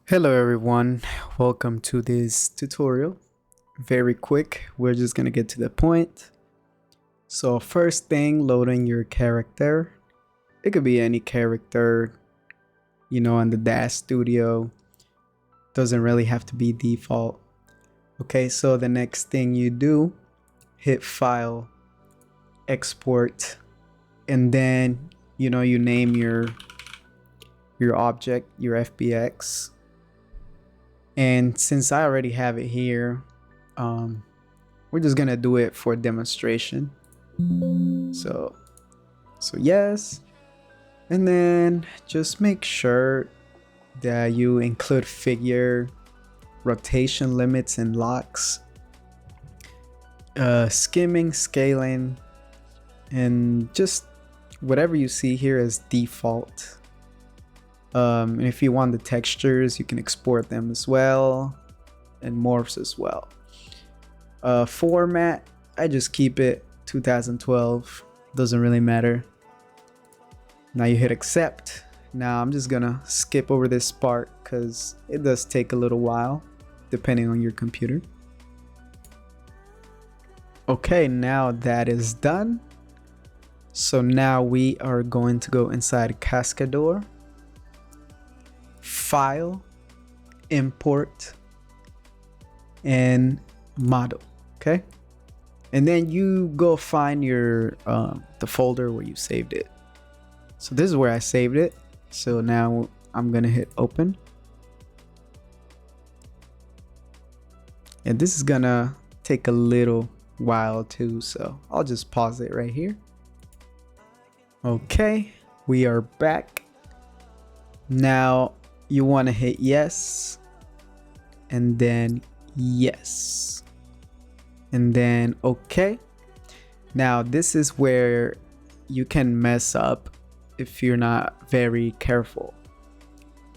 Hello everyone, welcome to this tutorial. Very quick, we're just gonna get to the point. So first thing, loading your character. It could be any character, on the Dash Studio. Doesn't really have to be default. Okay, so the next thing you do, hit File, Export, and then you name your object, your FBX. And since I already have it here, we're just gonna do it for demonstration. So yes, and then just make sure that you include figure, rotation limits and locks, skimming, scaling, and just whatever you see here as default. And if you want the textures, you can export them as well, and morphs as well. Format, I just keep it 2012, doesn't really matter. Now you hit accept. Now I'm just gonna skip over this part because it does take a little while depending on your computer. Okay, now that is done. So now we are going to go inside Cascadeur, File, Import, and Model. Okay, and then you go find your the folder where you saved it. So this is where I saved it. So now I'm gonna hit open, and this is gonna take a little while too, so I'll just pause it right here. Okay, we are back. Now you want to hit yes, and then yes, and then okay. Now this is where you can mess up if you're not very careful.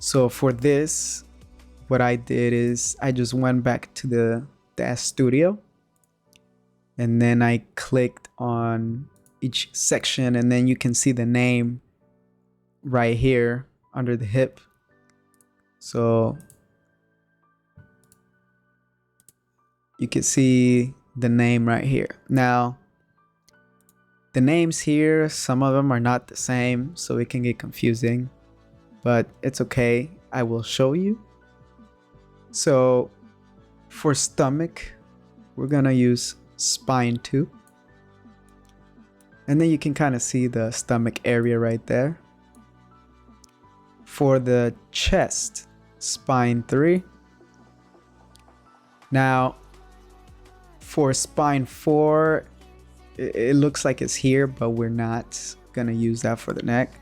So for this, what I did is I just went back to the Daz Studio, and then I clicked on each section, and then you can see the name right here under the hip. So you can see the name right here. Now the names here, some of them are not the same, so it can get confusing, but it's okay, I will show you. So for stomach, we're gonna use spine 2, and then you can kind of see the stomach area right there. For the chest, spine 3. Now for spine 4, it looks like it's here, but we're not gonna use that for the neck,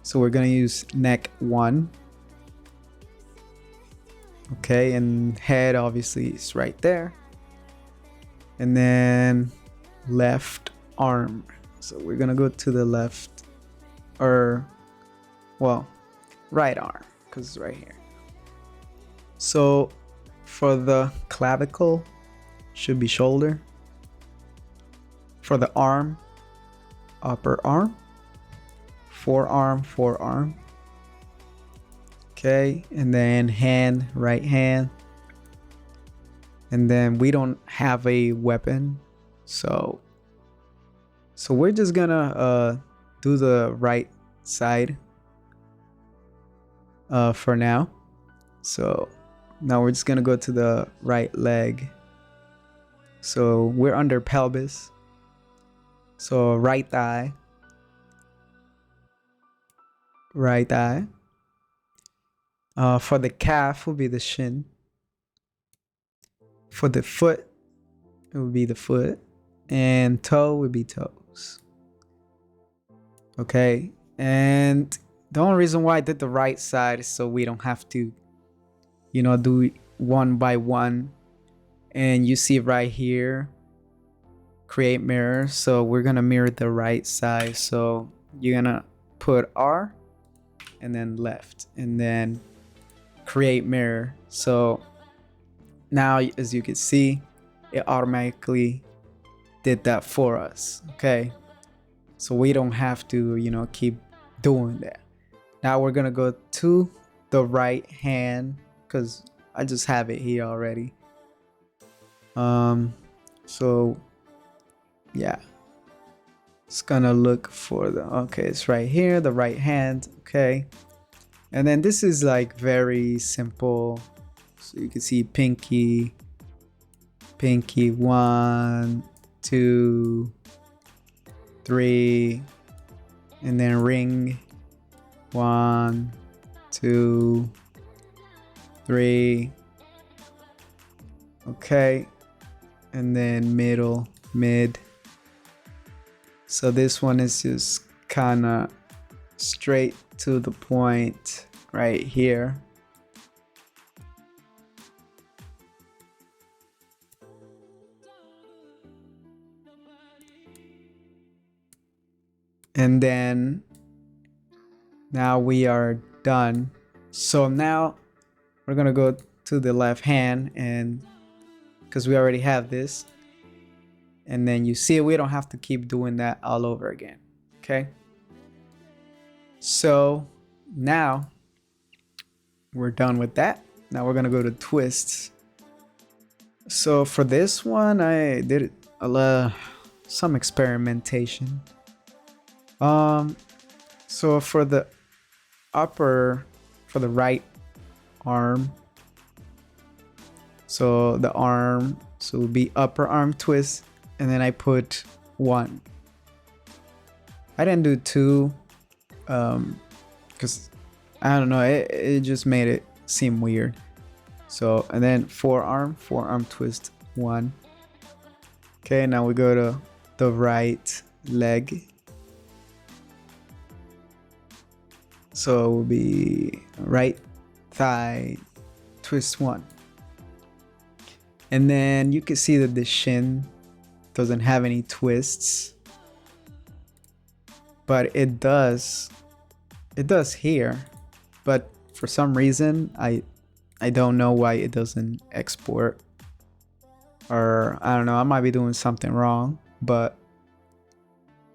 so we're gonna use neck 1. Okay, and head obviously is right there, and then left arm, so we're gonna go to the left, or well, right arm, because it's right here. So for the clavicle, should be shoulder. For the arm, upper arm. Forearm, forearm. Okay, and then hand, right hand. And then we don't have a weapon, so we're just gonna do the right side for now. So now we're just gonna go to the right leg. So we're under pelvis, so right thigh, right thigh. For the calf will be the shin. For the foot, it would be the foot, and toe would be toes. Okay, and the only reason why I did the right side is so we don't have to, do one by one. And you see right here, create mirror. So we're gonna mirror the right side. So you're gonna put R and then left, and then create mirror. So now, as you can see, it automatically did that for us. Okay, so we don't have to keep doing that. Now we're gonna go to the right hand, because I just have it here already. So yeah, it's gonna look for the, okay, it's right here, the right hand. Okay, and then this is like very simple, so you can see pinky, 1 2 3, and then ring 1 2 3. Okay, and then mid. So this one is just kind of straight to the point right here. And then now we are done. So now we're gonna go to the left hand, and because we already have this, and then you see we don't have to keep doing that all over again. Okay, so now we're done with that. Now we're gonna go to twists. So for this one, I did some experimentation. So for the right arm, so the arm, so it would be upper arm twist, and then I put 1. I didn't do 2, because I don't know, it just made it seem weird. So, and then forearm twist 1. Okay, now we go to the right leg. So it will be right thigh twist 1. And then you can see that the shin doesn't have any twists, but it does here. But for some reason, I don't know why it doesn't export, or I don't know, I might be doing something wrong. But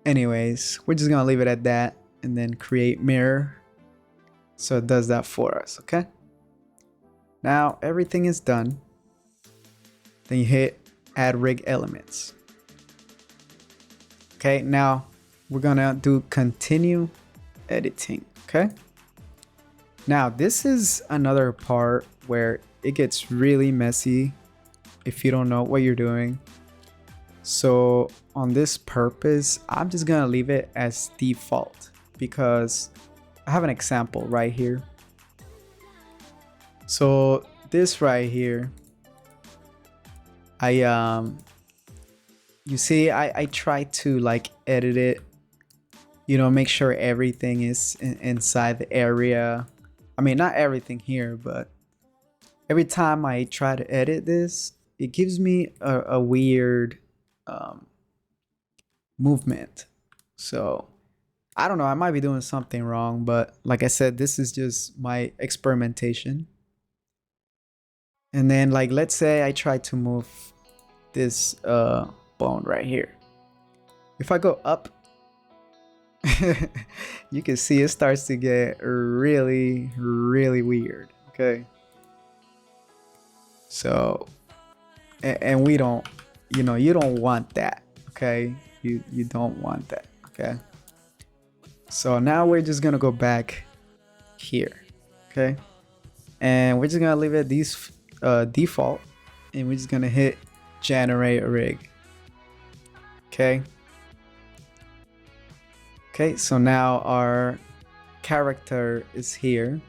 anyways, we're just gonna leave it at that, and then create mirror, so it does that for us. Okay, now everything is done. Then you hit add rig elements. Okay, now we're gonna do continue editing. Okay, now this is another part where it gets really messy if you don't know what you're doing. So on this purpose, I'm just gonna leave it as default, because I have an example right here. So this right here, you see, I try to like edit it, you know, make sure everything is inside the area. I mean, not everything here, but every time I try to edit this, it gives me a weird movement. So I don't know, I might be doing something wrong, but like I said, this is just my experimentation. And then, like, let's say I try to move this bone right here. If I go up, you can see it starts to get really weird. Okay, so and we don't, you know, you don't want that. Okay, you don't want that. Okay, so now we're just gonna go back here. Okay, and we're just gonna leave it these default, and we're just gonna hit generate a rig. Okay, so now our character is here,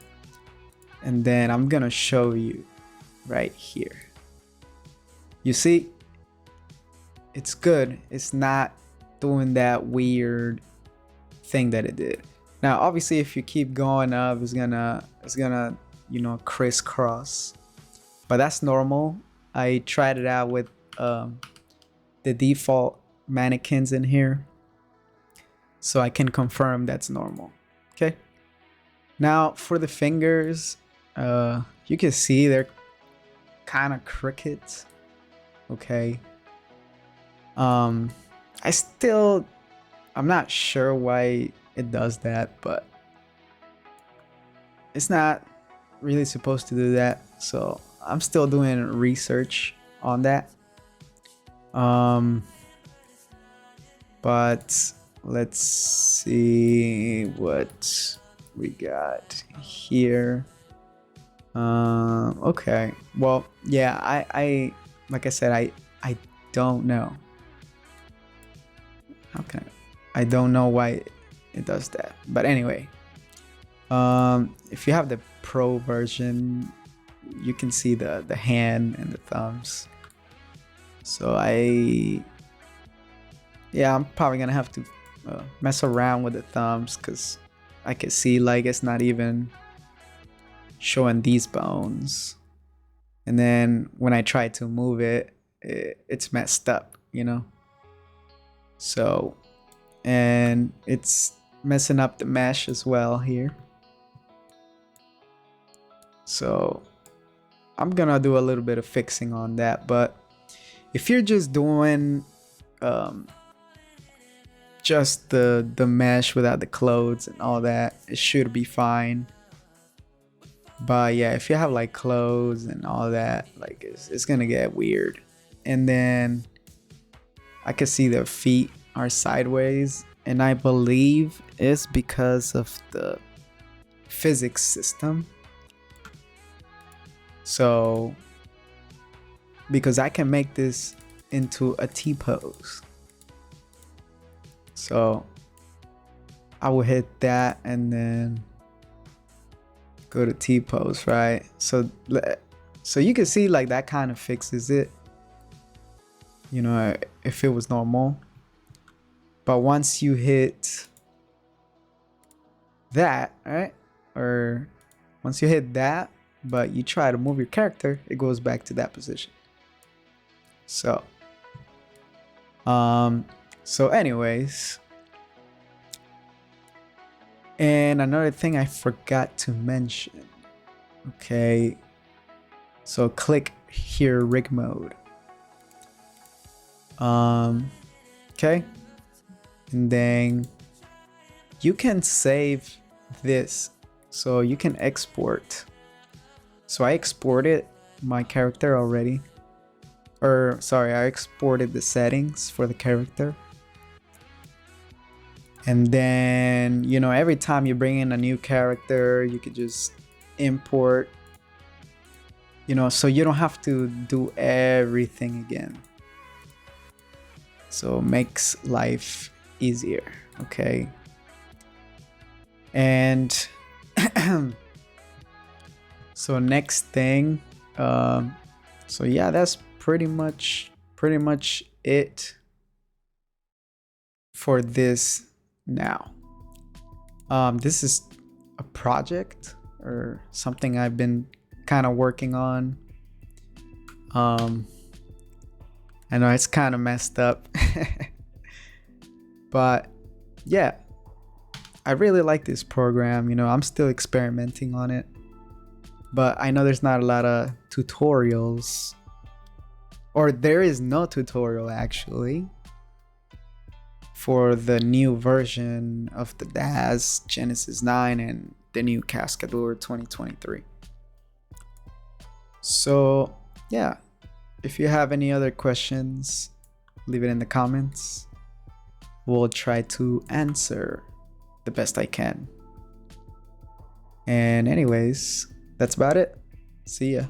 and then I'm gonna show you right here. You see, it's good. It's not doing that weird thing that it did. Now obviously if you keep going up, it's gonna you know, crisscross, but that's normal. I tried it out with the default mannequins in here, so I can confirm that's normal. Okay, now for the fingers, you can see they're kind of crooked. Okay, I'm not sure why it does that, but it's not really supposed to do that, so I'm still doing research on that. But let's see what we got here. Okay, well, yeah, I like I said, I don't know. How can I don't know why it does that, but anyway, if you have the pro version, you can see the hand and the thumbs. So I'm probably gonna have to mess around with the thumbs, because I can see like it's not even showing these bones, and then when I try to move it, it's messed up, you know. So, and it's messing up the mesh as well here. So I'm gonna do a little bit of fixing on that. But if you're just doing just the mesh without the clothes and all that, it should be fine. But yeah, if you have like clothes and all that, like it's gonna get weird. And then I can see their feet are sideways, and I believe it's because of the physics system. So because I can make this into a T pose, so I will hit that and then go to T pose, right? So you can see like that kind of fixes it, you know, if it was normal. But once you hit that, right, or once you hit that but you try to move your character, it goes back to that position. So anyways, and another thing I forgot to mention. Okay, so click here, rig mode. Okay, and then you can save this, so you can export. So I exported my character already, or sorry, I exported the settings for the character. And then, you know, every time you bring in a new character, you could just import, you know, so you don't have to do everything again. So it makes life easier, okay? And so next thing, so yeah, that's pretty much it for this now. This is a project or something I've been kind of working on. I know it's kind of messed up, but yeah, I really like this program. You know, I'm still experimenting on it, but I know there's not a lot of tutorials, or there is no tutorial actually, for the new version of the Daz Genesis 9 and the new Cascadeur 2023. So yeah, if you have any other questions, leave it in the comments. We'll try to answer the best I can. And anyways, that's about it. See ya.